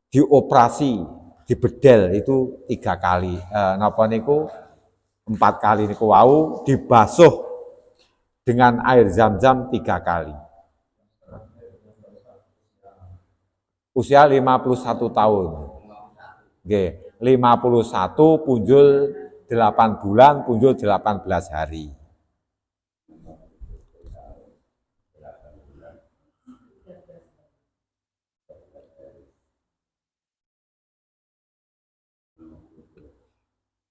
dioperasi, dibedel itu 3 kali. Napa niku 4 kali niku wau dibasuh dengan air zam-zam 3 kali. Usia 51 tahun. Nggih, 51 punjul 8 bulan punjul 18 hari.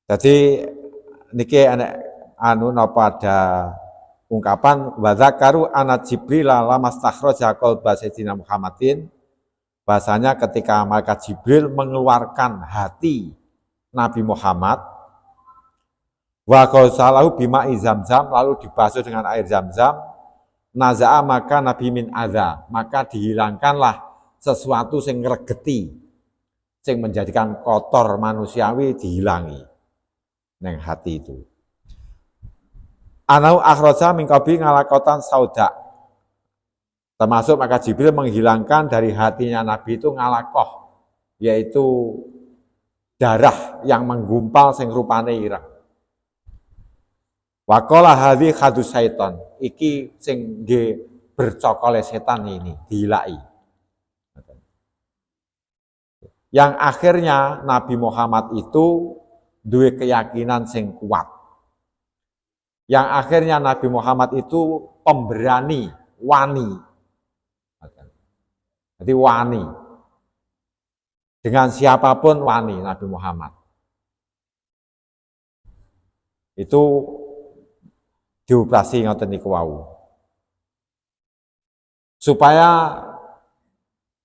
Jadi niki anu napa ada ungkapan wa zakaru ana Jibril lamastakhraja qalba sayyidina Muhammadin, bahasanya ketika malaikat Jibril mengeluarkan hati Nabi Muhammad wa qausalahu bima zamzam, lalu dibasuh dengan air zam-zam, naza'a maka nabi min adza, maka dihilangkanlah sesuatu sing ngregeti, sing menjadikan kotor manusiawi dihilangi neng hati itu. Anau akhraja min qabi ngalakotan sauda, termasuk maka Jibril menghilangkan dari hatinya Nabi itu ngalakoh, yaitu darah yang menggumpal sing rupane ireng. Waqala hadhi khadus syaiton, iki sing nggih bercokole setan ini dihilai. Yang akhirnya Nabi Muhammad itu duwe keyakinan sing kuat. Yang akhirnya Nabi Muhammad itu pemberani, wani. Jadi wani. Dengan siapapun wani Nabi Muhammad. Itu dioperasi ngoten niku wau. Supaya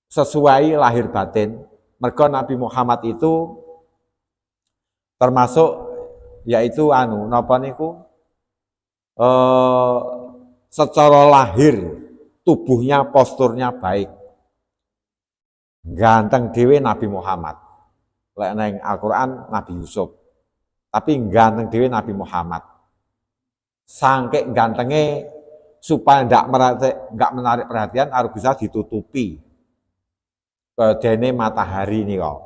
sesuai lahir batin, mergo Nabi Muhammad itu termasuk yaitu napa niku secara lahir tubuhnya, posturnya baik. Ganteng dhewe Nabi Muhammad. Lek nang Al-Qur'an Nabi Yusuf. Tapi ganteng dhewe Nabi Muhammad. Sangke gantenge supaya nggak menarik perhatian harus bisa ditutupi. Kedene matahari nih kok.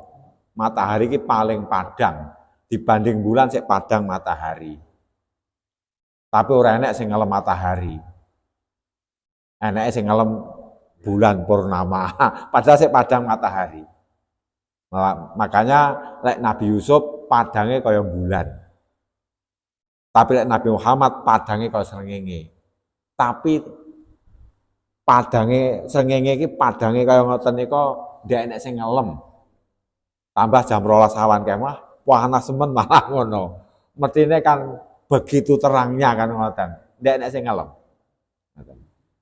Matahari ini paling padang dibanding bulan sik padang matahari. Tapi ora enek sing ngelem matahari. Eneke sing ngelem bulan purnama. Padahal sik padang matahari. Makanya lek Nabi Yusuf padangnya kaya bulan. Tapi lek Nabi Muhammad padangnya kaya srengenge. Tapi padangnya srengenge iki padangnya kaya ngoten nika ndek enek sing ngelem. Tambah jam 12 awan kemah, panas semen malah ngono. Metine kan begitu terangnya kan ngoten. Ndek enek sing ngelem.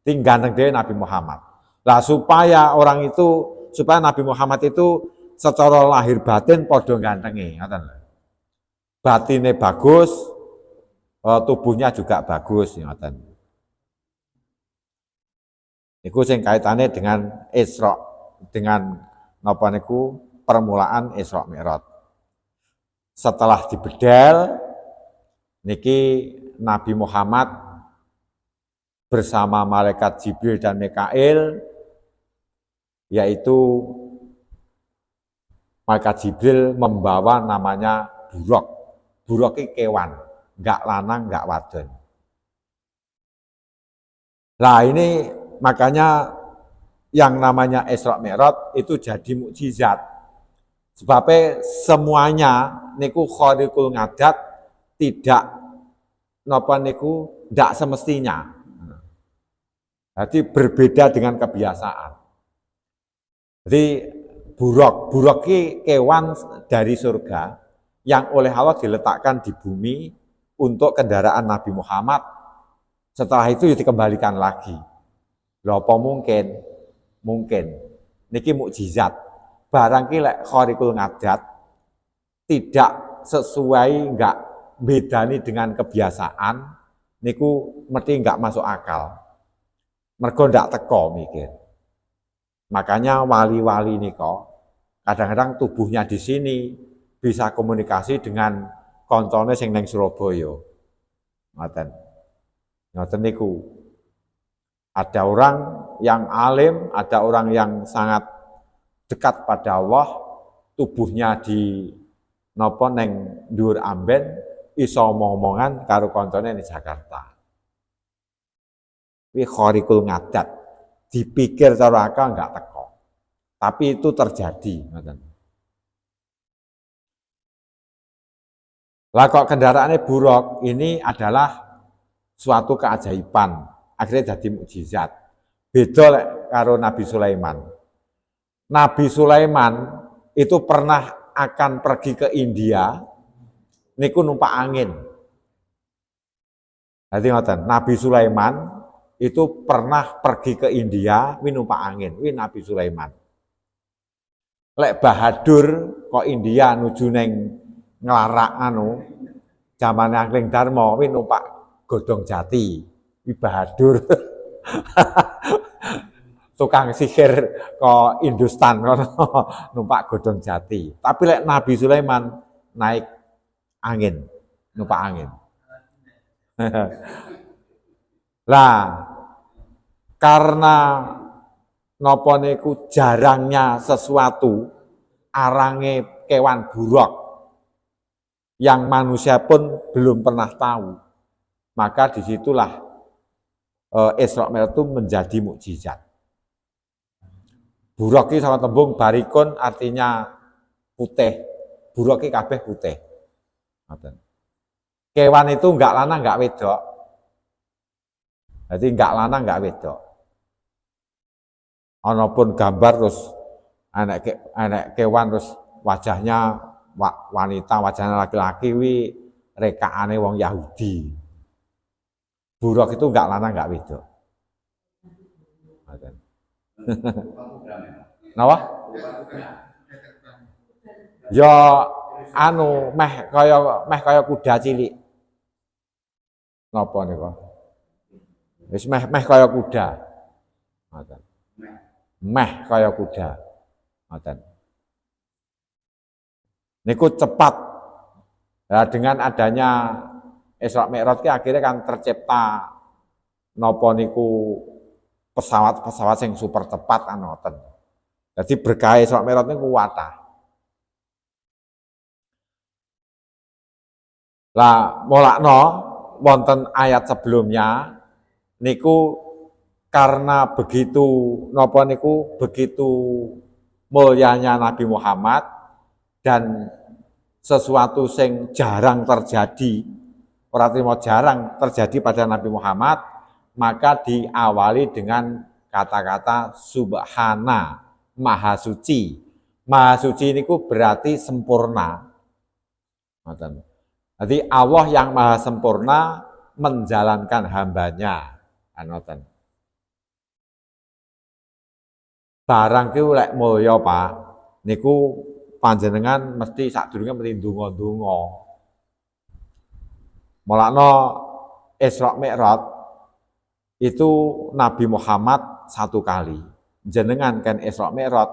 Tinggal dhewe Nabi Muhammad. Lah supaya Nabi Muhammad itu secara lahir batin padha gantenge, ngoten lho. Batine bagus, tubuhnya juga bagus, ngoten. Iku sing kaitane dengan Isra, dengan napa niku permulaan Isra Mi'raj. Setelah dibedel niki Nabi Muhammad bersama malaikat Jibril dan Mikail, yaitu malaikat Jibril membawa namanya buruk. Buruk itu kewan, enggak lanang, enggak wadon. Nah ini makanya yang namanya Isra Mi'raj itu jadi mukjizat. Sebabnya semuanya niku khariqul ngadat, tidak napa niku ndak semestinya. Jadi berbeda dengan kebiasaan. Jadi buruk ini kewan dari surga yang oleh Allah diletakkan di bumi untuk kendaraan Nabi Muhammad. Setelah itu dikembalikan lagi. Lha apa mungkin? Mungkin. Niki mukjizat. Barang ki lek khariqul ngadat tidak sesuai, enggak bedani dengan kebiasaan, niku mesti enggak masuk akal. Mergo ndak teko mikir. Makanya wali-wali nika kadang-kadang tubuhnya di sini bisa komunikasi dengan koncone sing neng Surabaya. Ngoten. Ngoten niku. Ada orang yang alim, ada orang yang sangat dekat pada Allah, tubuhnya di napa neng dhuwur amben, iso omong-omongan karo koncone di Jakarta. Kuwi khariqul ngadat. Dipikir cara akal enggak teko. Tapi itu terjadi, ngoten. Lah kok kendaraannya buruk, ini adalah suatu keajaiban. Akhirnya jadi mukjizat. Beda karo Nabi Sulaiman. Nabi Sulaiman itu pernah akan pergi ke India, niku numpak angin. Jadi ngoten, Nabi Sulaiman itu pernah pergi ke India, numpak angin, Nabi Sulaiman. Lek Bahadur kok India nuju neng nglarak zaman Angling Darmo numpak godhong jati. Bahadur. Tukang sihir kok Hindustan numpak godhong jati. Tapi lek Nabi Sulaiman naik angin, numpak angin. Lah karena napa niku jarangnya sesuatu, arange kewan buruk yang manusia pun belum pernah tahu. Maka disitulah Isra Mi'raj itu menjadi mukjizat. Buruk iki sama tembung barikun artinya putih. Buruk iki kabeh putih. Kewan itu enggak lanang enggak wedok. Jadi enggak lanang enggak wedok. Ana pun gambar terus anak kewan terus wajahnya wanita, wajahnya laki-laki wi rekaane wong Yahudi. Buruk itu enggak lanang enggak wedok. Napa? Ya meh kaya kuda cilik. Napa niku? Wis meh kaya kuda. Ngoten. Meh kaya kuda. Ngoten. Niku cepat. Nah, dengan adanya Isra Mi'raj ki akhirnya kan tercipta napa niku pesawat-pesawat yang super cepat ngoten. Jadi berkah Isra Mi'raj niku kuwatah. Lah molakno wonten ayat sebelumnya niku karena begitu napa niku begitu mulyanya Nabi Muhammad dan sesuatu sing jarang terjadi, ora trimo jarang terjadi pada Nabi Muhammad, maka diawali dengan kata-kata subhana, maha suci. Maha suci niku berarti sempurna. Jadi Allah yang maha sempurna menjalankan hambanya. Anoten. Barang ki lek mulya Pak, niku panjenengan mesti sadurunge mesti ndonga-ndonga. Mulakno Isra Mi'raj itu Nabi Muhammad 1 kali. Jenengan kan Isra Mi'raj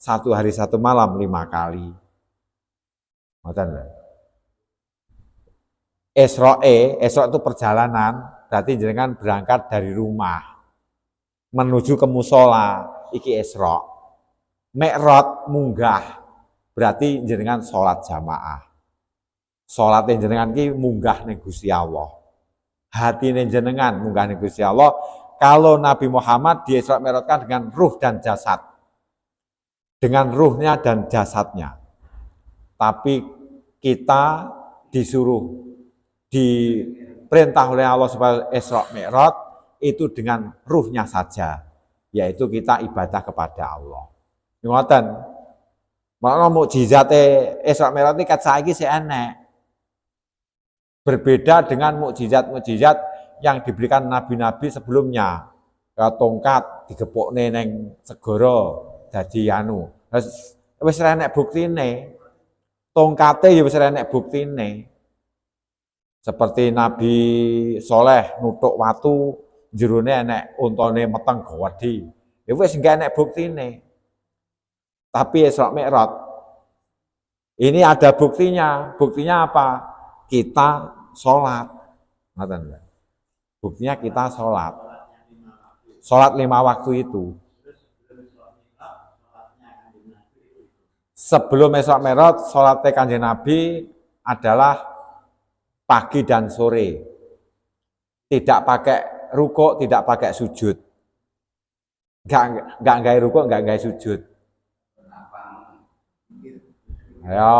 1 hari 1 malam 5 kali. Ngoten lho. Isra itu perjalanan, berarti jenengan berangkat dari rumah menuju ke musola, iki Isra. Mi'raj munggah, berarti jenengan sholat jamaah. Sholat jenengan ki munggah ning Gusti Allah. Hati jenengan munggah ning Gusti Allah. Kalau Nabi Muhammad di Isra Mi'rajkan dengan ruh dan jasad. Dengan ruhnya dan jasadnya. Tapi kita disuruh diperintah oleh Allah supaya Isra Mi'raj itu dengan ruhnya saja, yaitu kita ibadah kepada Allah. Ngoten. Makna mukjizate Isra Mi'raj iki kat saiki sik enek. Berbeda dengan mukjizat-mukjizat yang diberikan nabi-nabi sebelumnya. Tongkat digepukne ning segara dadi anu. Wis ora enek buktine. Tongkate ya wis ora enek buktine. Seperti Nabi Soleh nutuk watu jerone enek untane meteng gawedi. Ya wis enggak enek buktine. Tapi Isra Mi'raj ini ada buktinya. Buktinya apa? Kita sholat. Buktinya kita sholat. Sholat 5 waktu itu. Sebelum Isra Mi'raj, sholatnya Kanjeng Nabi adalah pagi dan sore. Tidak pakai rukuk, tidak pakai sujud. Enggak gawe rukuk, enggak gawe sujud. Ya,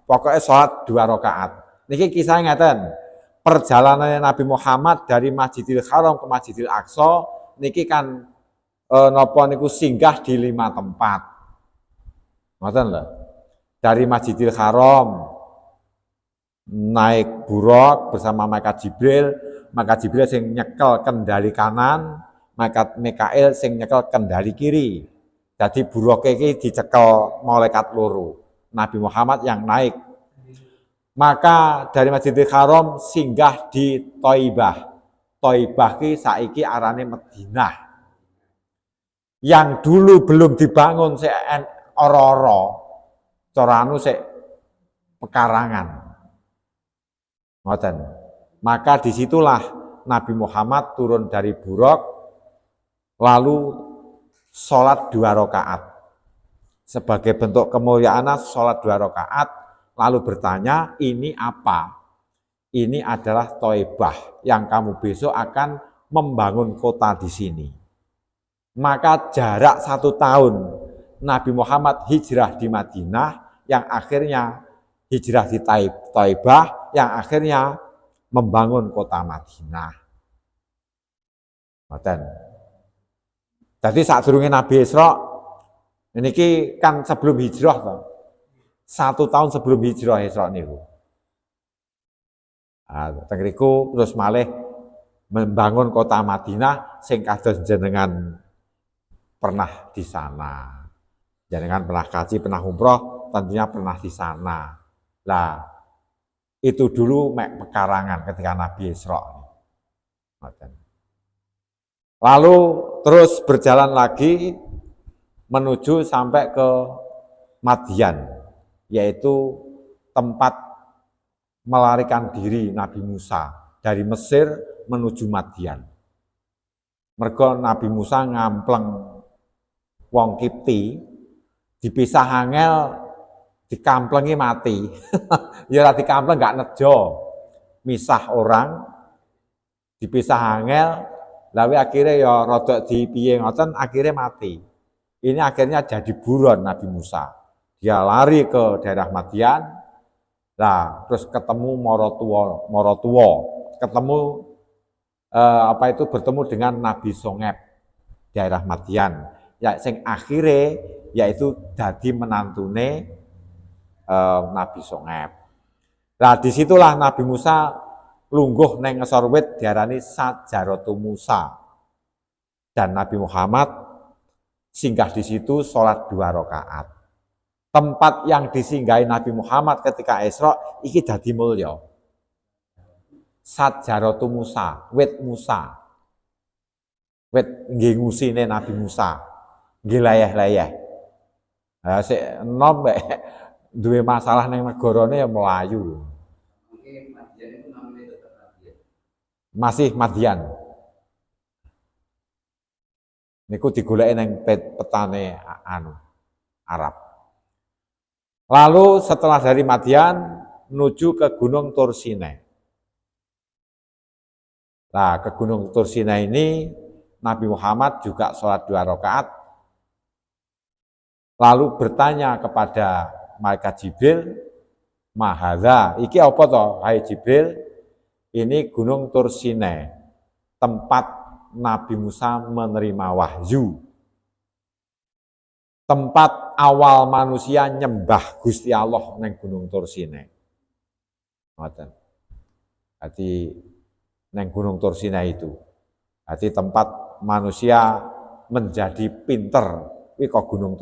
pokoknya sholat 2 rakaat. Niki kisah ngeten. Perjalanan Nabi Muhammad dari Masjidil Haram ke Masjidil Aqsa niki kan napa niku singgah di 5 tempat. Ngoten lho. Dari Masjidil Haram naik buruk bersama malaikat Jibril sing nyekel kendali kanan, malaikat Mikail sing nyekel kendali kiri. Jadi buruk iki dicekel malaikat loro. Nabi Muhammad yang naik. Maka dari Masjidil Haram singgah di Thaibah. Thaibah ki saiki arane Madinah. Yang dulu belum dibangun sik ora-ora. Cara anu sik pekarangan. Ngoten. Maka disitulah Nabi Muhammad turun dari Buraq lalu sholat 2 rakaat. Sebagai bentuk kemuliaan sholat 2 rakaat lalu bertanya, ini apa? Ini adalah Thaibah yang kamu besok akan membangun kota di sini. Maka jarak 1 tahun Nabi Muhammad hijrah di Madinah, yang akhirnya hijrah di Thaibah, yang akhirnya membangun kota Madinah. Jadi saat durunge Nabi Isra, ini kan sebelum hijrah toh. 1 tahun sebelum hijrah Isra niku. Tengriku terus malih membangun kota Madinah sing kados jenengan pernah di sana. Jenengan pernah kaji, pernah umroh, tentunya pernah di sana. Lah itu dulu pekarangan ketika Nabi Isra. Lalu terus berjalan lagi menuju sampai ke Madian, yaitu tempat melarikan diri Nabi Musa dari Mesir menuju Madian. Mergo Nabi Musa ngampleng wong Kipti, dipisah angel, dikamplengi mati. Ya ora dikampleng gak nejo. Misah orang, dipisah angel, lalu akhirnya ya rodok dipiye ngoten, akhirnya mati. Ini akhirnya jadi buron Nabi Musa. Dia lari ke daerah Madian, nah terus ketemu Morotuwo, ketemu bertemu dengan Nabi Songeb daerah Madian. Ya sing akhirnya yaitu dadi menantune Nabi Songeb. Nah disitulah Nabi Musa lungguh neng ngesor wit diarani Sajaratu Musa. Dan Nabi Muhammad singgah di situ sholat 2 rakaat. Tempat yang disinggahi Nabi Muhammad ketika Isra iki dadi mulya. Sajaratu Musa, wit Musa. Wit nggih ngusine Nabi Musa. Nggih layah-layah. Sik enom mek duwe masalah ning negarane ya Melayu. Masih Madian. Niku digoleki ning petane Arab. Lalu setelah dari Madian menuju ke Gunung Tursinai. Nah, ke Gunung Tursinai ini Nabi Muhammad juga sholat 2 rakaat. Lalu bertanya kepada malaikat Jibril, "Mahadza, iki apa to, hai Jibril?" Ini Gunung Tursinai, tempat Nabi Musa menerima wahyu. Tempat awal manusia nyembah Gusti Allah neng Gunung Tursinai. Ngoten. Jadi neng Gunung Tursinai itu. Jadi tempat manusia menjadi pinter iki kok Gunung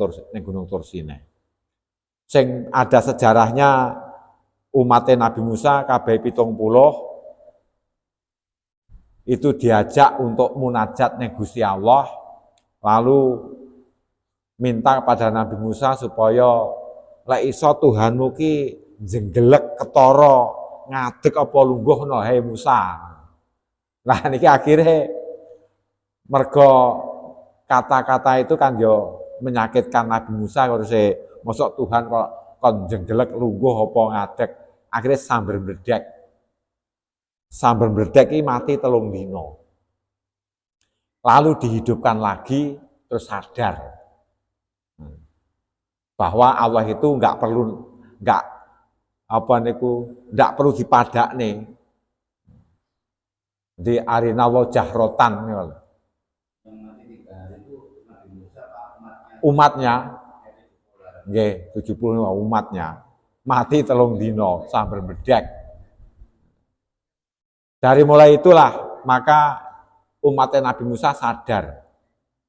Tursinai. Sing ada sejarahnya umatnya Nabi Musa kabeh 70 itu diajak untuk munajat ning Gusti Allah, lalu minta kepada Nabi Musa supaya lek iso Tuhanmu ki jenggelek ketara ngadeg apa lungguhno hai Musa. Nah niki akhirnya mergo kata-kata itu kan yo menyakitkan Nabi Musa, harus mosok Tuhan kok kon jenggelek lungguh apa ngadeg, akhirnya sambar mledek. Sambar mledek iki mati 3 dina. Lalu dihidupkan lagi terus sadar bahwa Allah itu enggak perlu dipadakne. Di arina wa jahrotan umatnya nggih 70 umatnya mati 3 dina sambil mledek. Dari mulai itulah maka umatnya Nabi Musa sadar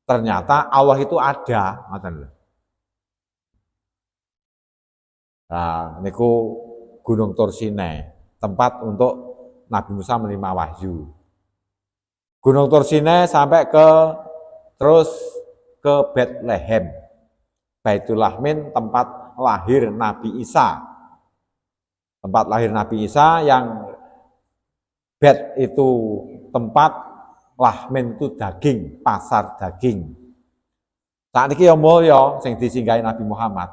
ternyata Allah itu ada, ngoten lho. Nah, niku Gunung Tur Sinai, tempat untuk Nabi Musa menerima wahyu. Gunung Tur Sinai sampai terus ke Bethlehem. Baitul Lahmin tempat lahir Nabi Isa. Tempat lahir Nabi Isa yang Bet itu tempat, Lahmin itu daging, pasar daging. Saat ini yang mulya sing disinggahi Nabi Muhammad.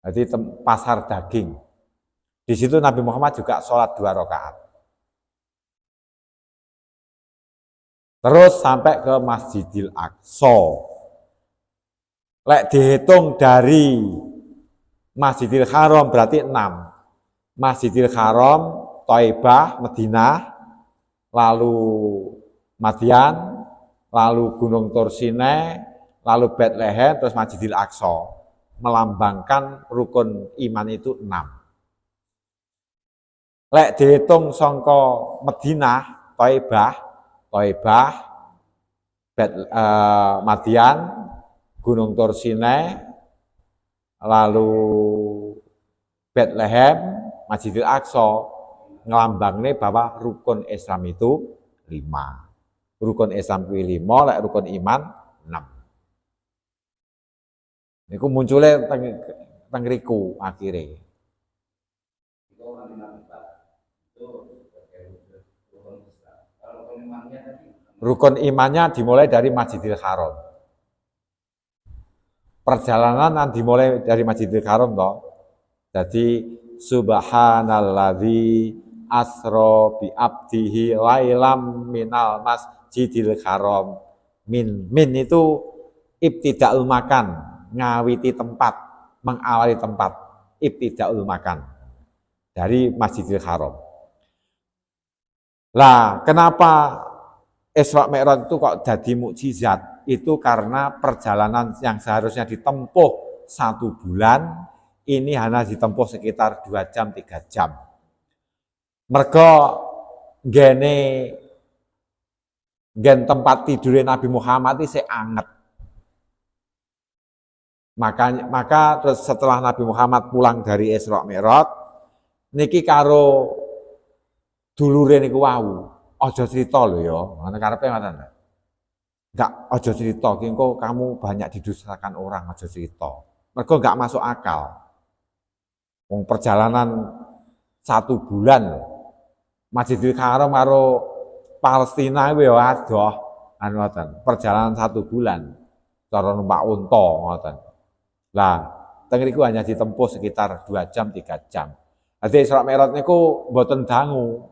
Jadi pasar daging. Di situ Nabi Muhammad juga sholat 2 rakaat. Terus sampai ke Masjidil Aqsa. Lek dihitung dari Masjidil Haram berarti 6. Masjidil Haram, Thaibah, Madinah, lalu Madian, lalu Gunung Tur Sinai, lalu Bethlehem, terus Masjidil Aqsa. Melambangkan rukun iman itu 6. Lek dihitung sangka Madinah, Thaibah, Madian, Gunung Tur Sinai, lalu Bethlehem, Masjidil Aqsa, ngelambangne bahwa rukun Islam itu 5. Rukun Islam itu 5, lek rukun iman 6. Niku munculnya teng riku akhirnya. Rukun imannya dimulai dari Masjidil Haram. Perjalanan dimulai dari Masjidil Haram toh. Jadi Subhanalladzi asra bi abdihi lailam minal masjidil haram. Min itu ibtidaul makan, ngawiti tempat, mengawali tempat, ibtidaul makan dari Masjidil Haram. Lah, kenapa Isra Mi'raj itu kok jadi mukjizat? Itu karena perjalanan yang seharusnya ditempuh 1 bulan ini hanya ditempuh sekitar 2 jam, 3 jam. Mergo gen tempat tidur Nabi Muhammad itu anget. Maka terus setelah Nabi Muhammad pulang dari Isra Mi'raj, niki karo dulure niku wau, aja cerita lho ya, ngono karepe ngoten. Enggak, aja cerita, engko kamu banyak didustakan orang, aja cerita. Mergo enggak masuk akal. Wong perjalanan 1 bulan Masjidil Haram karo Palestina kuwi ya adoh ngoten. Perjalanan 1 bulan cara numpak unta ngoten. Lah, teng niku hanya ditempuh sekitar 2 jam 3 jam. Dadi Isra Mi'raj niku mboten dangu.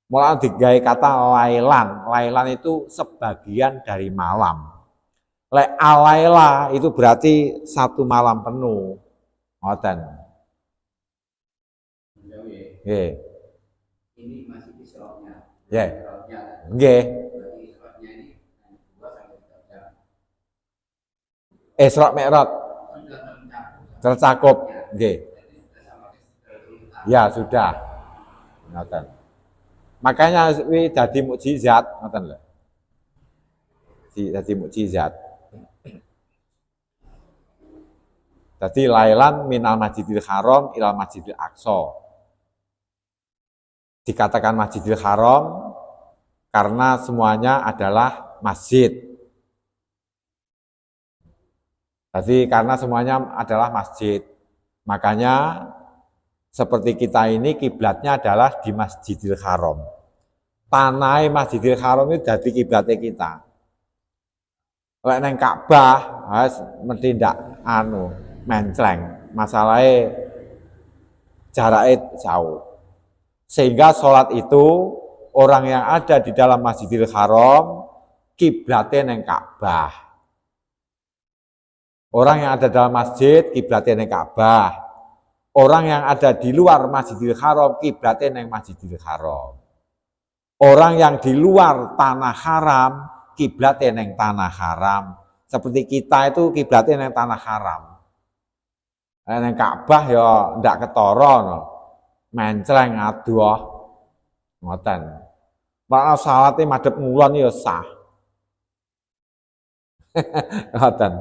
Mulane digawe kata lailan. Lailan itu sebagian dari malam. Lek alaila itu berarti 1 malam penuh. Ngoten. Nggih. Ini masih Isra-nya. Nggih. Nggih. Berarti Isra-nya ini 2 sampai 3 jam. Isra Mi'raj tercakup. Nggih. Ya, sudah. Ngoten. Makanya kuwi dadi mukjizat, ngoten lho. Dadi mukjizat. Dadi lailan minal Masjidil Haram ilal Masjidil Aqsa. Dikatakan Masjidil Haram karena semuanya adalah masjid. Jadi karena semuanya adalah masjid, makanya seperti kita ini kiblatnya adalah di Masjidil Haram. Tanah Masjidil Haram itu jadi kiblatnya kita. Lek neng Ka'bah mesti ndak mencleng. Masalahnya jaraknya jauh. Sehingga sholat itu orang yang ada di dalam Masjidil Haram kiblatnya neng Ka'bah. Orang yang ada dalam masjid kiblatnya neng Ka'bah. Orang yang ada di luar Masjidil Haram kiblatnya neng Masjidil Haram. Orang yang di luar tanah haram kiblatnya neng tanah haram. Seperti kita itu kiblatnya neng tanah haram. Neng Ka'bah ya ndak ketara no. Mencleng adoh ngoten. Nek salate madhep ngulon ya sah. Ngoten.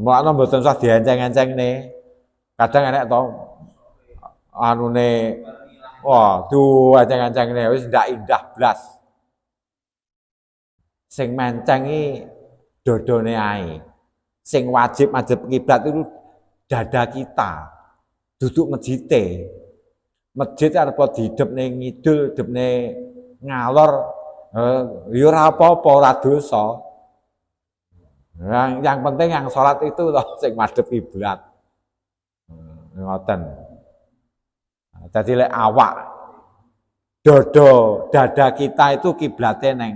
Mulane mboten usah dienceng-encengne. Kadang enek to anune wah, enceng-encengne wis ndak indah blas. Sing menceng iki dodone ae. Sing wajib madhep kiblat itu dada kita. Duduk masjite. Masjid arep didepne ngidul, didepne ngalor, ya ora apa-apa, ora dosa. Yang penting yang sholat itu loh sing madhep kiblat. Ngoten. Dadi lek awak dada kita itu kiblatnya neng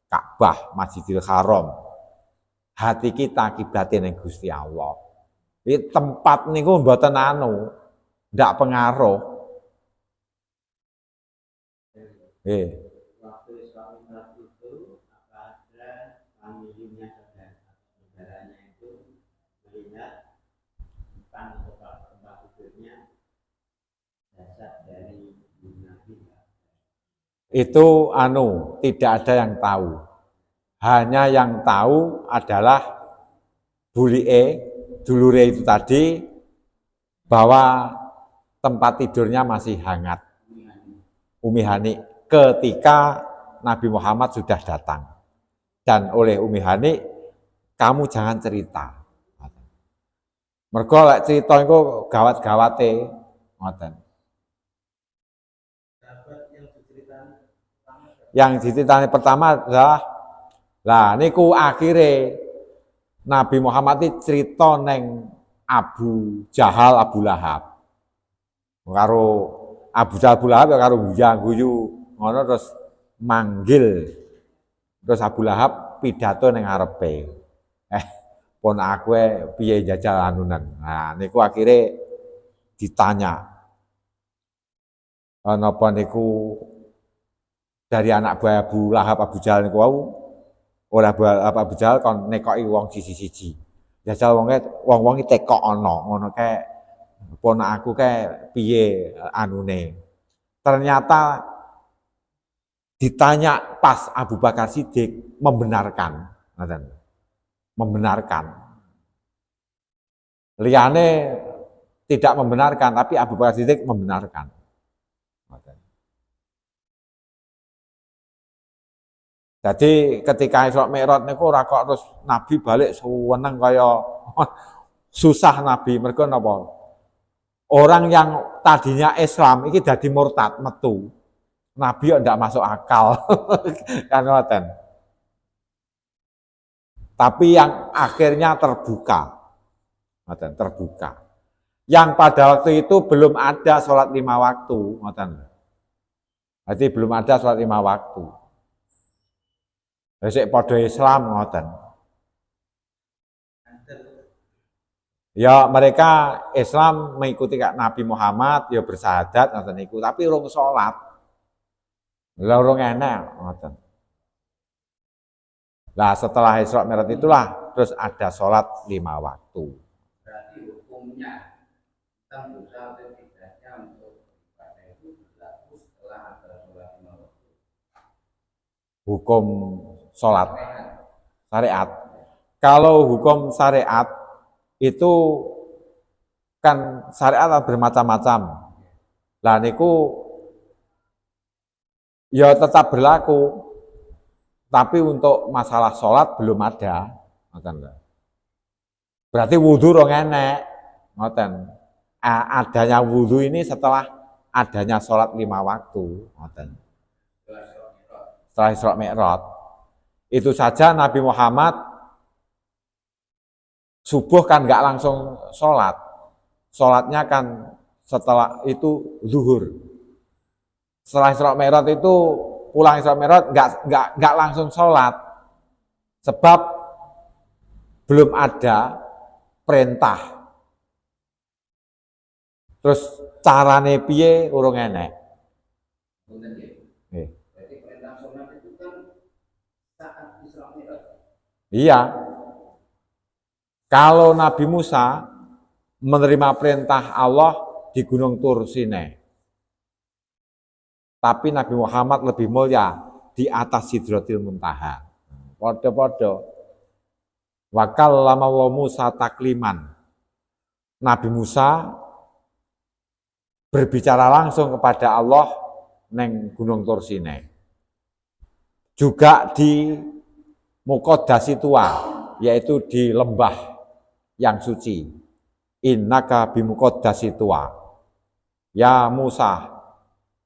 Ka'bah, Masjidil Haram. Hati kita kiblatnya neng Gusti Allah. Ini tempat niku mboten ndak pengaruh. Waktu Isra Mi'raj itu apa ada familinya dan saudaranya itu melihat tentang tempat tidurnya jasad dari Nabi. Itu tidak ada yang tahu. Hanya yang tahu adalah dulure itu tadi bahwa tempat tidurnya masih hangat. Umi Hani ketika Nabi Muhammad sudah datang. Dan oleh Umi Hani, kamu jangan cerita. Mergo lek cerita iku gawat-gawate ngoten. Yang diceritani pertama adalah lah niku akhire Nabi Muhammad iki cerita neng Abu Jahal Abu Lahab. Karo Abu Jahal Abu Lahab karo guyu ngono terus manggil. Terus Abu Lahab pidato neng ngarepe. Pon aku piye jajal anunan. Nah niku akhire ditanya. Napa niku dari anak buah Abu Lahab Abu Jahal niku wau ora Abu Jahal kon nekoki wong siji-siji. Jajal wong iki tekok ana ngono kae ponak aku kae piye anune. Ternyata ditanya pas Abu Bakar Siddiq membenarkan, membenarkan. Liane tidak membenarkan, tapi Abu Bakar Siddiq membenarkan. Jadi ketika Isra Mi'raj niku ora kok terus Nabi balik seneng kaya susah Nabi mergo napa? Orang yang tadinya Islam iki dadi murtad metu. Nabi kok ndak masuk akal. Kan ngoten. Tapi yang akhirnya terbuka. Ngoten, terbuka. Yang pada waktu itu belum ada sholat 5 waktu, ngoten. Berarti belum ada sholat 5 waktu. Sik padha Islam ngoten. Ya mereka Islam mengikuti Nabi Muhammad ya bersahadat ngoten niku, tapi urung salat. Lha urung enak ngoten. Lah setelah Isra Mi'raj itulah terus ada salat 5 waktu. Berarti hukumnya kita berusaha setidaknya untuk ibadah itu berlaku setelah ada sholat 5 waktu. Hukum sholat syariat. Kalau hukum syariat itu kan syariat bermacam-macam. Lah niku ya tetap berlaku. Tapi untuk masalah sholat belum ada. Berarti wudhu rong enek. Ngoten. Adanya wudhu ini setelah adanya sholat 5 waktu. Ngoten. Setelah Isra Mi'raj. Itu saja Nabi Muhammad subuh kan nggak langsung sholat. Sholatnya kan setelah itu zuhur. Setelah Isra Mi'raj itu pulang Isra Mi'raj nggak langsung sholat. Sebab belum ada perintah. Terus carane piye urung enek. Berarti perintah sholat itu kan saat Isra Mi'raj. Iya. Kalau Nabi Musa menerima perintah Allah di Gunung Tur Sinai. Tapi Nabi Muhammad lebih mulia di atas Sidratil Muntaha. Podo-podo. Wa kallama wa Musa takliman. Nabi Musa berbicara langsung kepada Allah neng Gunung Tur Sinai. Juga di Muqaddasi Tua, yaitu di lembah yang suci. Innaka bimuqaddasi Tua. Ya Musa,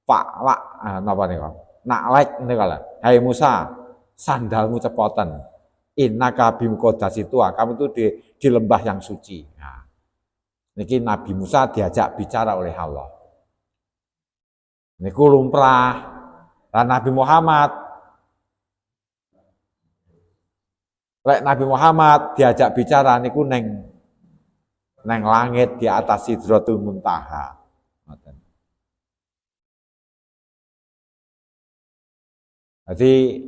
fa'la napa nika? Naklek nika lho. Hai Musa, sandalmu cepoten. Innaka bimuqaddasi Tua. Kamu itu di lembah yang suci. Nah, niki Nabi Musa diajak bicara oleh Allah. Niku lumrah. Dan Nabi Muhammad Nabi Muhammad diajak bicara niku neng langit di atas Sidratul Muntaha. Jadi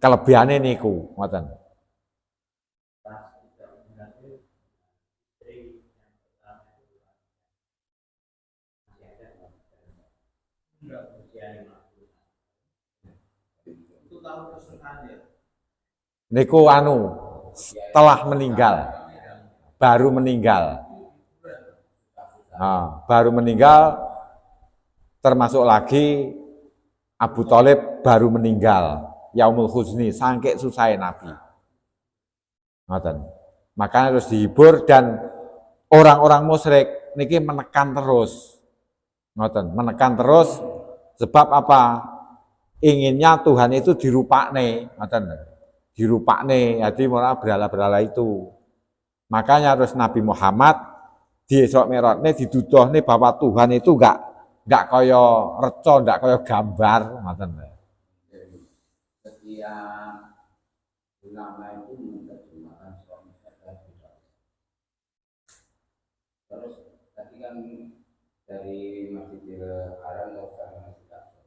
kelebihannya niku, ngoten. Niku setelah meninggal, baru meninggal. Nah, baru meninggal, termasuk lagi Abu Thalib baru meninggal. Yaumul Huzni, sangke susah Nabi. Ngoten. Makanya harus dihibur dan orang-orang musyrik niki menekan terus. Ngoten, menekan terus sebab apa? Inginnya Tuhan itu dirupakne, ngoten. Dirupakne, jadi malah berhala-berhala itu. Makanya harus Nabi Muhammad di Isra Mi'rajne diduduhne bahwa Tuhan itu enggak kaya reca, enggak kaya gambar, ngoten. Setiap ulama itu menerjemahkan suami dan tidak. Terus tadi kan dari Masjidil Haram ke Masjidil Aqsa.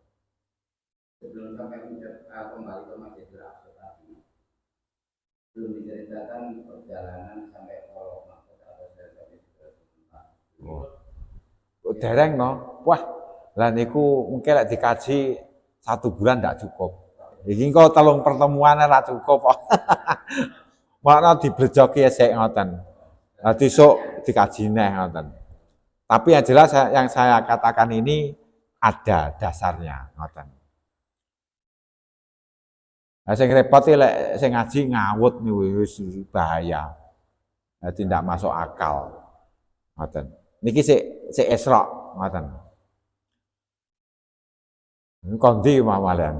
Sebelum sampai kembali ke Masjidil Aqsa tadi, belum diceritakan perjalanan sampai ke Makkah atau sampai dereng no. Wah, lah niku mungkin lek dikaji 1 bulan ndak cukup. Iki kok 3 pertemuan ora cukup. Makna diblejoki esek ngoten. Dadi sok dikaji neh ngoten. Tapi yang jelas yang saya katakan ini ada dasarnya ngoten. Lah sing repot lek sing ngaji ngawut niku wis bahaya. Dadi ndak masuk akal. Ngoten. Niki sik Isra ngoten. Kondi mawalen.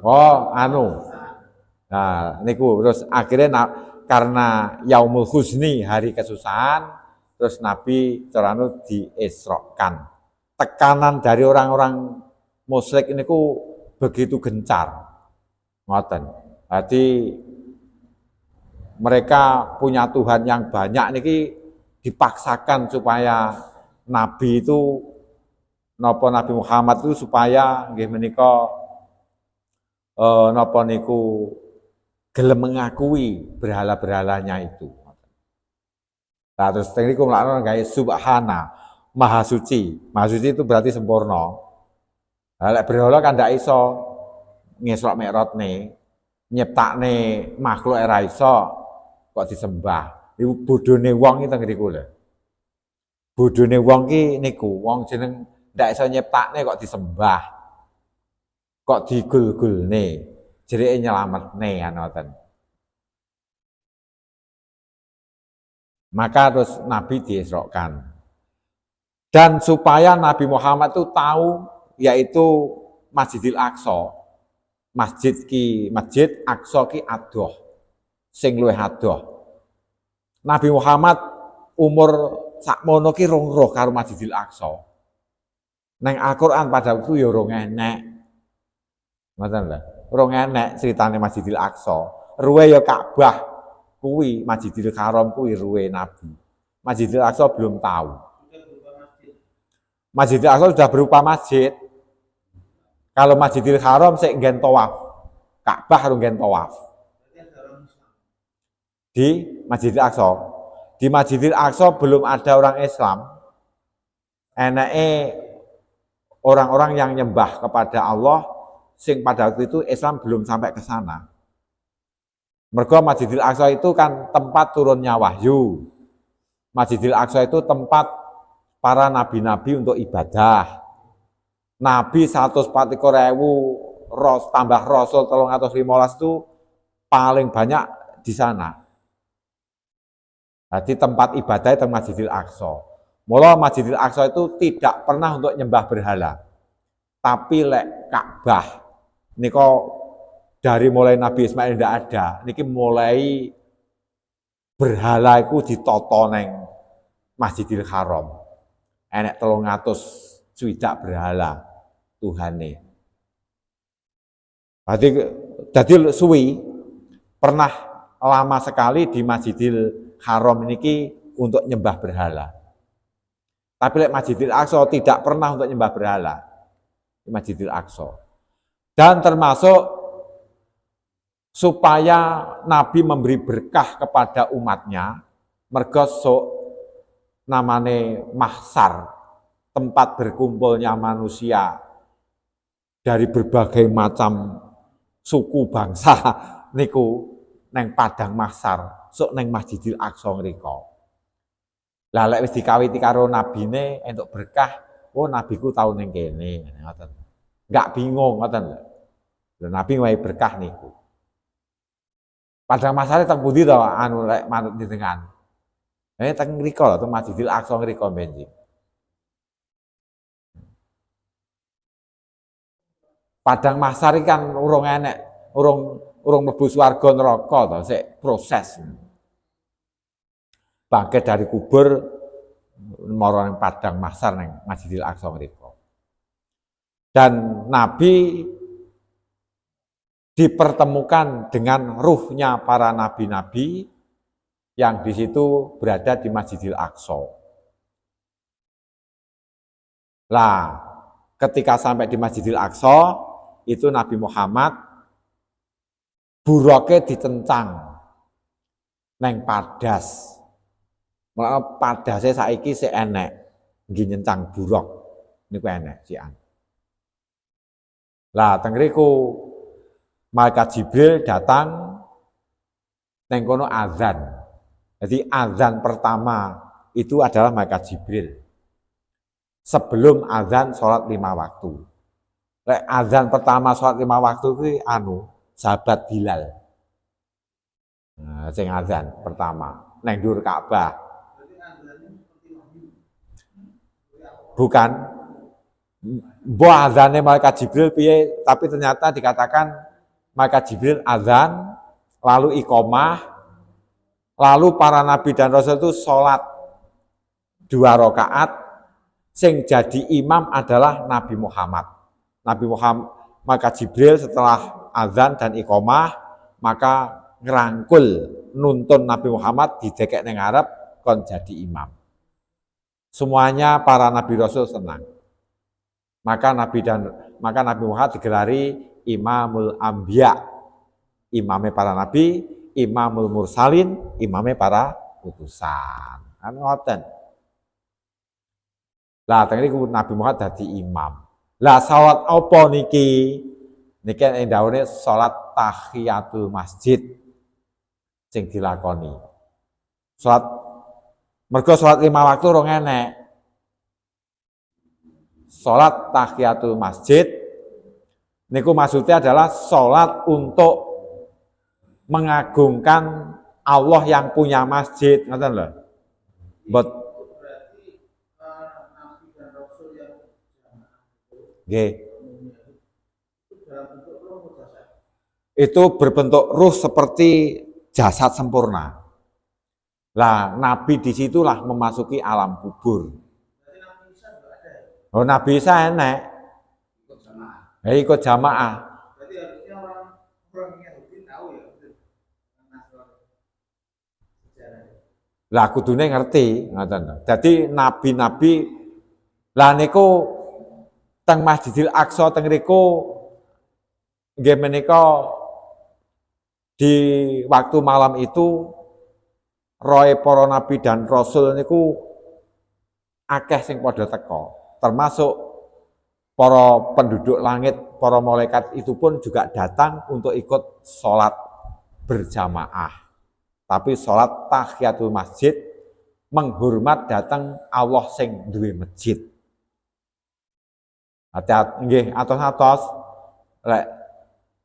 Oh, Nah, niku terus akhirnya karena Yaumul Huzni, hari kesusahan, terus Nabi Coranu diesrokan. Tekanan dari orang-orang musyrik niku begitu gencar. Ngoten. Jadi mereka punya Tuhan yang banyak niki dipaksakan supaya Nabi itu Nabi Muhammad itu supaya nggih menika napa niku gelem mengakui berhala-berhalanya itu. Nah, terus niku mlakune gawe subhana, maha suci. Maha suci itu berarti sempurna. Lah lek berhala kan ndak iso ngesrok mi'rajne, nyiptakne makhluk ora iso kok disembah. Iku bodhone wong iki teng ngriku lho. Bodhone wong ki niku, wong jeneng ndak iso nyiptakne kok disembah. Kok digul-gulne, jerike nyelametne ngoten. Maka terus Nabi diesrokan. Dan supaya Nabi Muhammad itu tahu yaitu Masjidil Aqsa Masjid Aqsa ki adoh. Sing luwih adoh. Nabi Muhammad umur sakmono ki rong roh karo Masjidil Aqsa. Neng Al-Qur'an pada waktu ya rong enek. Ngoten lho. Rong enek ceritane Masjidil Aqsa. Ruwe ya Ka'bah kuwi, Masjidil Haram kuwi ruwe Nabi. Masjidil Aqsa belum tahu. Masjidil Aqsa sudah berupa masjid. Kalau Masjidil Haram sik nggen tawaf. Ka'bah harus nggen tawaf. Di Masjidil Aqsa. Di Masjidil Aqsa belum ada orang Islam. Enake orang-orang yang nyembah kepada Allah sing pada waktu itu Islam belum sampai ke sana. Mergo Masjidil Aqsa itu kan tempat turunnya wahyu. Masjidil Aqsa itu tempat para nabi-nabi untuk ibadah. Nabi 144.000 tambah Rasul 315 itu paling banyak di sana. Jadi tempat ibadah itu Masjidil Aqsa. Mula Masjidil Aqsa itu tidak pernah untuk nyembah berhala. Tapi lek Ka'bah niko dari mulai Nabi Ismail tidak ada. Niki mulai berhala itu ditoto neng Masjidil Haram. Enek 300 swidak berhala Tuhane. Jadi suwi pernah lama sekali di Masjidil Haram niki untuk nyembah berhala. Tapi lek Masjidil Aqsa tidak pernah untuk nyembah berhala. Di Masjidil Aqsa. Dan termasuk supaya Nabi memberi berkah kepada umatnya, mergo namane mahsar, tempat berkumpulnya manusia dari berbagai macam suku bangsa niku neng padang mahsar, sok neng Masjidil Aqsa ngriko. Lah lek wis dikawiti karo nabine entuk berkah, oh nabiku tau ning kene, ngoten. Enggak bingung ngoten lho. Lha nabi wae berkah niku. Padang mahsar teng pundi to anu lek manut jenengan? Teng ngriko lho, teng Masjidil Aqsa ngriko benjing. Padang mahsar kan urung enek, urung mlebu swarga neraka to, sik proses. Bangkit dari kubur mara ning padang mahsar ning Masjidil Aqsa mriku. Dan Nabi dipertemukan dengan ruhnya para nabi-nabi yang di situ berada di Masjidil Aqsa. Lah, ketika sampai di Masjidil Aqsa, itu Nabi Muhammad buroke ditencang neng padas. Mulane padase saiki sik enek, nggih nyencang buruk niku enek sian. Lah teng ngriku malaikat Jibril datang neng kono azan. Jadi azan pertama itu adalah malaikat Jibril. Sebelum azan sholat 5 waktu. Lek azan pertama sholat 5 waktu itu sahabat Bilal. Nah, sing azan pertama neng dur Ka'bah. Bukan mbok azane malaikat Jibril piye, tapi ternyata dikatakan malaikat Jibril azan lalu iqomah, lalu para nabi dan rasul itu sholat 2 rakaat, sing jadi imam adalah Nabi Muhammad. Nabi Muhammad, maka Jibril setelah azan dan iqomah maka ngerangkul nuntun Nabi Muhammad didekek nang ngarep kon jadi imam. Semuanya para nabi rasul senang. Maka Nabi Muhammad digelari Imamul Anbiya, imame para nabi, Imamul Mursalin, imame para utusan. Kan ngoten. Lah teng niku Nabi Muhammad dadi imam. Lah salat apa niki? Niki endawone salat tahiyatul masjid sing dilakoni. Mergo salat 5 waktu rong enek. Salat tahiyatul masjid niku maksudnya adalah salat untuk mengagungkan Allah yang punya masjid, ngoten lho. Nggih. itu berbentuk ruh seperti jasad sempurna. Lah Nabi disitulah memasuki alam kubur. Oh Nabi Isa enek, ikut jamaah. ya ikut jamaah. Berarti harusnya orang Yahudi tahu ya sejarah. Lah kudune ngerti, ngoten. Dadi nabi-nabi lah niku teng Masjidil Aqsa teng riku nggih menika di waktu malam itu roe para nabi dan rasul niku akeh sing padha teka, termasuk para penduduk langit, para malaikat itu pun juga datang untuk ikut sholat berjamaah. Tapi sholat tahiyatul masjid menghormat datang Allah sing duwe masjid. Hati-hati nggih atos-atos lek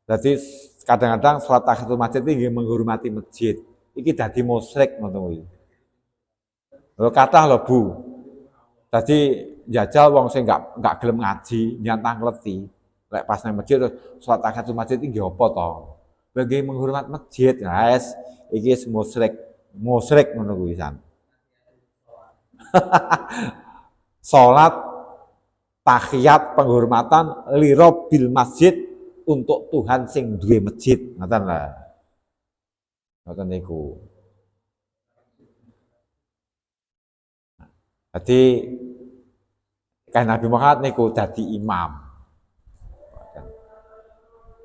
dadi kadang-kadang sholat tahiyatul masjid iki menghormati masjid. Iki dadi musyrik ngoten kuwi. Lho kathah lho Bu. Dadi jajal wong sing enggak gelem ngaji, nyantang ngleti. Lek pas nang masjid terus sholat tahiyatul masjid iki apa to? Bagi menghormat masjid, guys. Iki musyrik ngono kuwi san. Salat tahiyat penghormatan li rabbil masjid untuk Tuhan sing duwe masjid, ngoten lho. Ngoten niku. Jadi kan Nabi Muhammad niku dadi imam.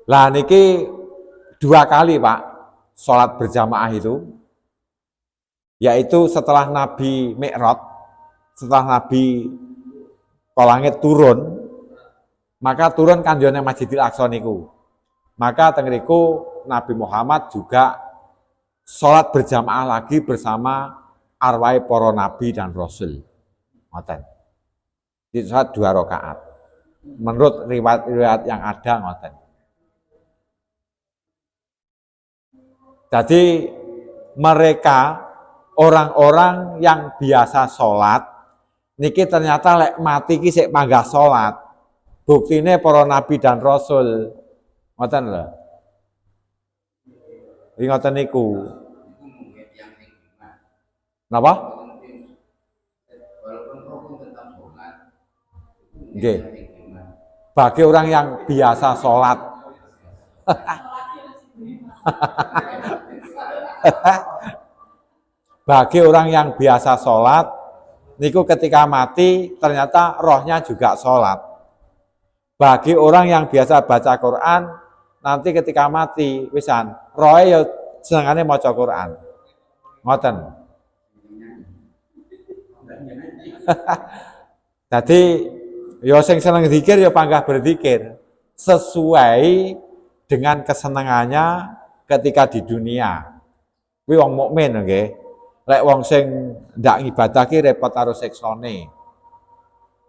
Lah niki 2 kali Pak sholat berjamaah itu, yaitu setelah Nabi Mi'raj, setelah Nabi ke langit turun, maka turun kan yo nang Masjidil Aqsa niku. Maka teng riku Nabi Muhammad juga sholat berjamaah lagi bersama arwah para nabi dan rasul. Ngoten. Di sholat 2 rakaat. Menurut riwayat-riwayat yang ada ngoten. Jadi mereka orang-orang yang biasa sholat niki ternyata lek mati ki sik panggah sholat. Buktine para nabi dan rasul. Ngoten lho. Iki ngoten niku. Itu mungkin yang iman. Napa? Walaupun rukun tetap sholat. Nggih. Bagi orang yang biasa sholat. Bagi orang yang biasa sholat, niku ketika mati ternyata rohnya juga sholat. Bagi orang yang biasa baca Quran, nanti ketika mati, wisan, rohnya ya senengane maca Quran. Ngoten. Jadi, ya sing seneng zikir ya panggah berzikir sesuai dengan kesenangannya ketika di dunia. Kuwi wong mukmin nggih. Lek wong sing ndak ngibadah ki repot karo siksane.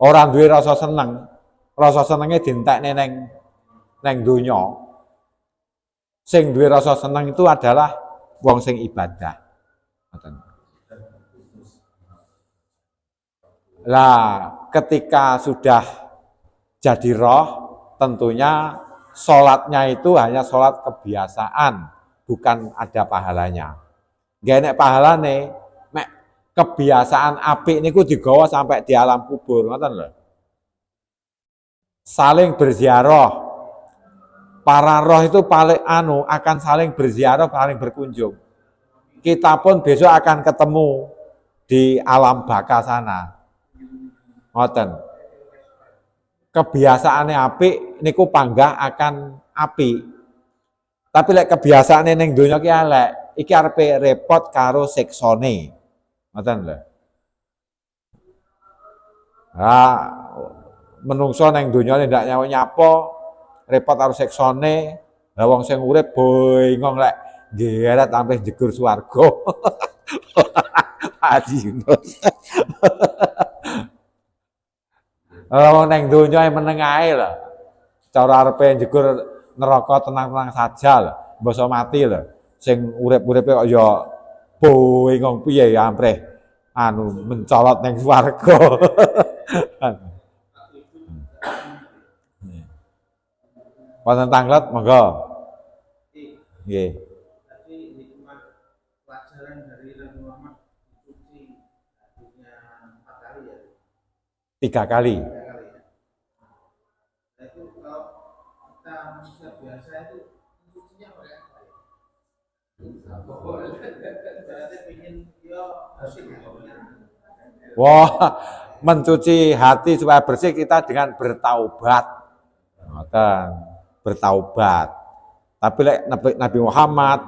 Ora duwe rasa seneng. Rasa senenge dientekne neng donya. Sing duwe rasa seneng itu adalah wong sing ibadah. Ngoten. Lah, ketika sudah jadi roh, tentunya sholatnya itu hanya sholat kebiasaan, bukan ada pahalanya. Gak enek pahalane, mek kebiasaan apik niku digawa sampai di alam kubur, ngoten lho. Saling berziarah. Para roh itu paling akan saling berziarah, saling berkunjung. Kita pun besok akan ketemu di alam baka sana. Ngoten. Kebiasaane apik niku panggah akan apik. Tapi lek kebiasaane ning donya ki elek, iki arepe repot karo siksane. Ngoten lho. Menungso ning donya ndak nyapa, repot karo siksane. Lah wong sing urip bengong lek geret sampai jegur swarga. Haji Yunus. Wong ning donya meneng ae lho. Cara arepe jegur neraka tenang-tenang saja lho. Mbasa mati lho. Sing urip-uripe kok ya bengong piye ya ampreh mencolot ning swarga. Wonten tanglet monggo. Nggih. Tapi hikmah pelajaran dari Nabi Muhammad dicuci hatinya 4 kali ya, 3 kali. 3 kali ya. Nah itu kalau kita manusia biasa itu mencucinya pakai apa ya? Berarti ingin dia bersih hatinya. Wah, mencuci hati supaya bersih kita dengan bertaubat. Ngoten, bertaubat. Tapi Nabi Muhammad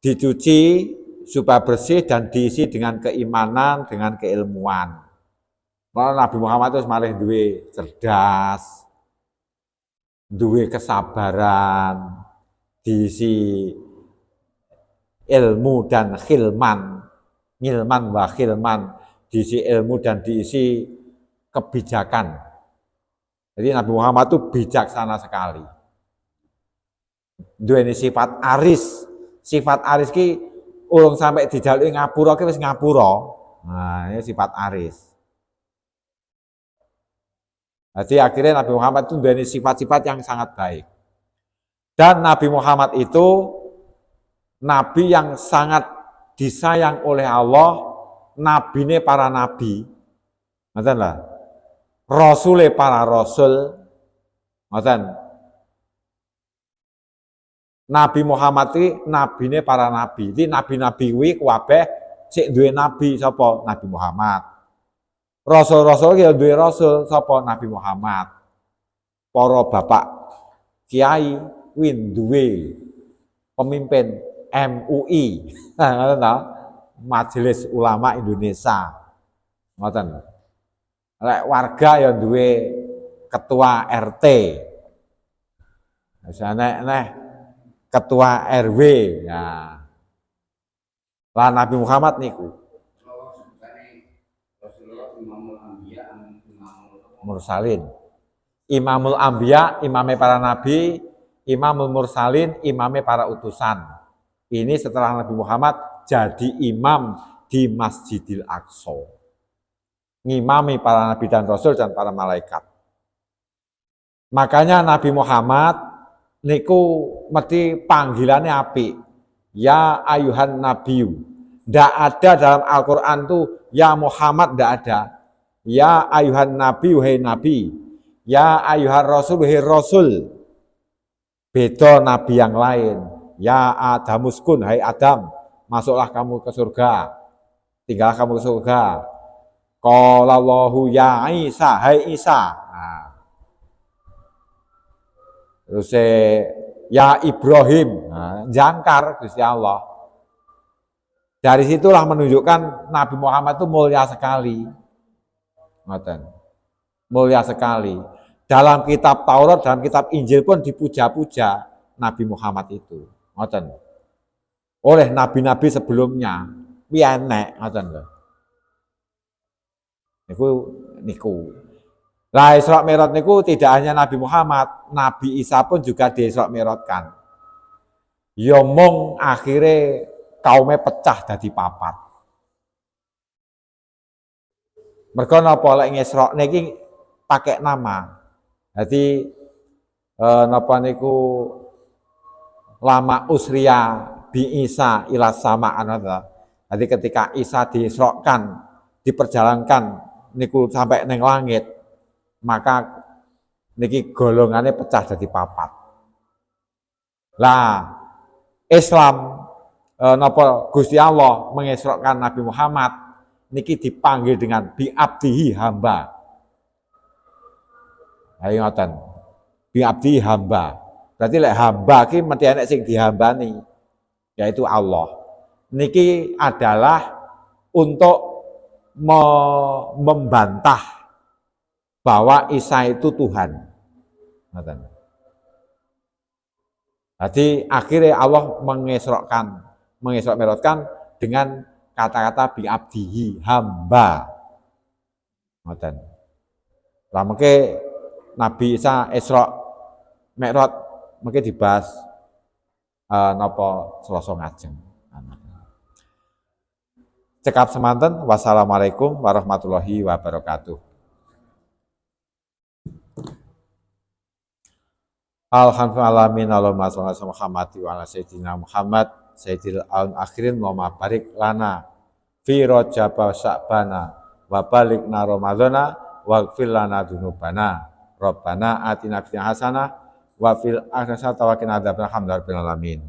dicuci supaya bersih dan diisi dengan keimanan, dengan keilmuan. Kalau Nabi Muhammad itu malah duwe cerdas, duwe kesabaran, diisi ilmu dan khilman, ngilman wa khilman, diisi ilmu dan diisi kebijakan. Jadi Nabi Muhammad itu bijaksana sekali. Duweni sifat aris. Sifat aris ki urung sampai dijaluki ngapura ki wis ngapura. Nah, ini sifat aris. Jadi akhirnya Nabi Muhammad itu duweni sifat-sifat yang sangat baik. Dan Nabi Muhammad itu nabi yang sangat disayang oleh Allah, nabine para nabi. Ngoten lah. Rasule para rasul. Ngoten. Nabi Muhammad iki nabine para nabi. Iki nabi-nabi kuwi kabeh sik duwe nabi sapa? Nabi Muhammad. Rasul-rasul ya duwe rasul sapa? Nabi Muhammad. Para bapak kiai kuwi duwe pemimpin MUI. Ngoten ta? Majelis Ulama Indonesia. Ngoten. Lek warga ya duwe ketua RT. Misalnya ketua RW. Ya. Lah Nabi Muhammad niku mursalin. Imamul Anbiya, imame para nabi, Imamul Mursalin, imame para utusan. Ini setelah Nabi Muhammad jadi imam di Masjidil Aqsa. Ngimami para nabi dan rasul dan para malaikat. Makanya Nabi Muhammad niku mesti panggilannya apik. Ya ayuhan nabiyu. Ndak ada dalam Al-Qur'an tuh ya Muhammad, ndak ada. Ya ayuhan nabiyu, hei nabi. Ya ayuhan rasul, hei rasul. Beda nabi yang lain. Ya Adamuskun, hai Adam, masuklah kamu ke surga. Tinggallah kamu ke surga. Qala Allahu ya Isa, hai Isa. Nah. Terus ya Ibrahim, nah, jangkar Gusti Allah. Dari situlah menunjukkan Nabi Muhammad itu mulia sekali. Ngoten. Mulia sekali. Dalam kitab Taurat, dalam kitab Injil pun dipuja-puja Nabi Muhammad itu. Ngoten. Oleh nabi-nabi sebelumnya, kuwi enek ngoten lho. Niku. Lah Isra Mi'raj niku tidak hanya Nabi Muhammad, Nabi Isa pun juga di Isra Mi'rajkan. Ya mung akhire kaume pecah dadi papat. Mergo napa lek ngisra niki pakai nama. Dadi napa niku lama usria bi Isa ila sama anata. Jadi ketika Isa diisrokan, diperjalankan niku sampai neng langit, maka niki golongannya pecah jadi papat. Lah Islam napa Gusti Allah mengisrokan Nabi Muhammad niki dipanggil dengan bi abdihi hamba. Ayo ngoten. Bi abdihi hamba. Berarti lek hamba ki mesti enek sing dihambani, yaitu Allah. Niki adalah untuk membantah bahwa Isa itu Tuhan. Jadi akhirnya Allah mengisra mi'rajkan dengan kata-kata bi abdihi hamba. Ngoten. Lah mengke Nabi Isa Isra Mi'raj mengke dibahas napa Selasa ngajeng. Cekap semanten, wassalamualaikum warahmatullahi wabarakatuh. Alhamdulillah Allahumma sholli ala Muhammad wa ala sayyidina Muhammad sayyidil aun akhirin wa barik lana fi rajab wa sya'bana wa balikna ramadhana waghfir lana dzunubana rabbana atina fid hasanah wa fil akhirati hasanah wa qina adzabannar. Alhamdulillahirabbil alamin.